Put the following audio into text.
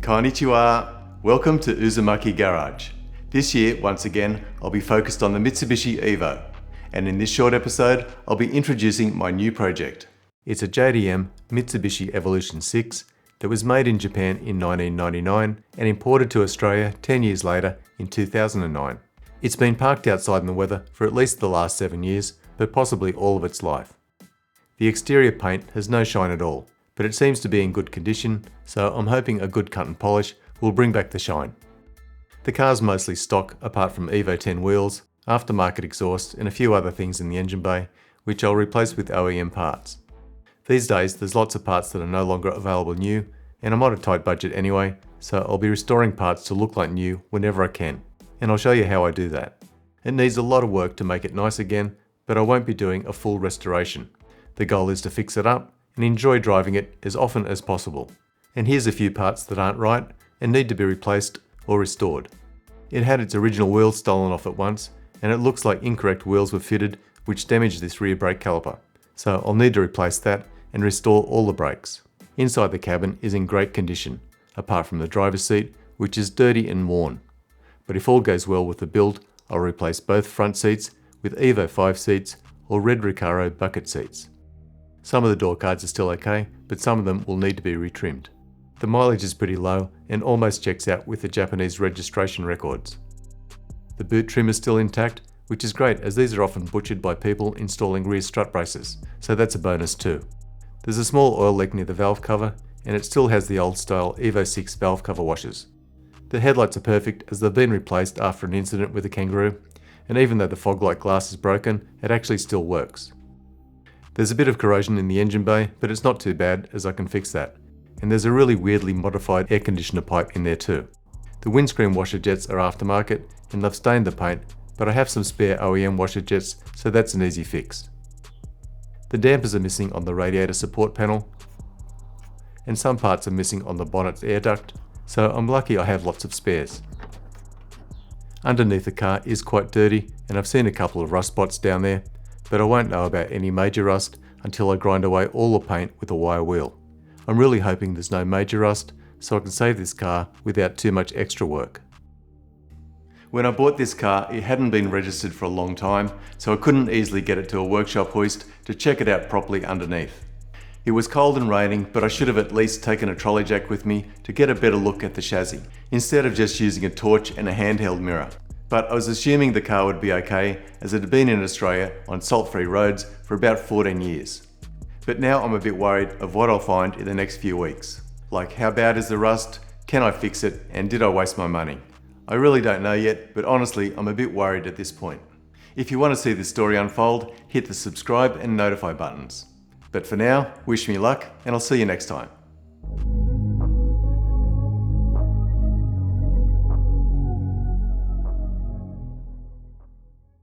Konnichiwa! Welcome to Uzumaki Garage. This year, once again, I'll be focused on the Mitsubishi EVO. And in this short episode, I'll be introducing my new project. It's a JDM Mitsubishi Evolution 6 that was made in Japan in 1999 and imported to Australia 10 years later in 2009. It's been parked outside in the weather for at least the last 7 years, but possibly all of its life. The exterior paint has no shine at all, but it seems to be in good condition, so I'm hoping a good cut and polish will bring back the shine. The car's mostly stock apart from EVO 10 wheels, aftermarket exhaust and a few other things in the engine bay, which I'll replace with OEM parts. These days there's lots of parts that are no longer available new, and I'm on a tight budget anyway, so I'll be restoring parts to look like new whenever I can, and I'll show you how I do that. It needs a lot of work to make it nice again, but I won't be doing a full restoration. The goal is to fix it up and enjoy driving it as often as possible. And here's a few parts that aren't right and need to be replaced or restored. It had its original wheels stolen off at once, and it looks like incorrect wheels were fitted, which damaged this rear brake caliper. So I'll need to replace that and restore all the brakes. Inside the cabin is in great condition, apart from the driver's seat, which is dirty and worn. But if all goes well with the build, I'll replace both front seats with EVO 5 seats or red Recaro bucket seats. Some of the door cards are still okay, but some of them will need to be retrimmed. The mileage is pretty low and almost checks out with the Japanese registration records. The boot trim is still intact, which is great as these are often butchered by people installing rear strut braces, so that's a bonus too. There's a small oil leak near the valve cover, and it still has the old style EVO 6 valve cover washers. The headlights are perfect as they've been replaced after an incident with a Kangaroo, and even though the fog light glass is broken, it actually still works. There's a bit of corrosion in the engine bay, but it's not too bad as I can fix that. And there's a really weirdly modified air conditioner pipe in there too. The windscreen washer jets are aftermarket and they've stained the paint, but I have some spare OEM washer jets, so that's an easy fix. The dampers are missing on the radiator support panel, and some parts are missing on the bonnet's air duct, so I'm lucky I have lots of spares. Underneath the car is quite dirty, and I've seen a couple of rust spots down there, but I won't know about any major rust until I grind away all the paint with a wire wheel. I'm really hoping there's no major rust, so I can save this car without too much extra work. When I bought this car, it hadn't been registered for a long time, so I couldn't easily get it to a workshop hoist to check it out properly underneath. It was cold and raining, but I should have at least taken a trolley jack with me to get a better look at the chassis, instead of just using a torch and a handheld mirror. But I was assuming the car would be okay, as it had been in Australia on salt-free roads for about 14 years. But now I'm a bit worried of what I'll find in the next few weeks. Like, how bad is the rust? Can I fix it? And did I waste my money? I really don't know yet, but honestly, I'm a bit worried at this point. If you want to see this story unfold, hit the subscribe and notify buttons. But for now, wish me luck, and I'll see you next time.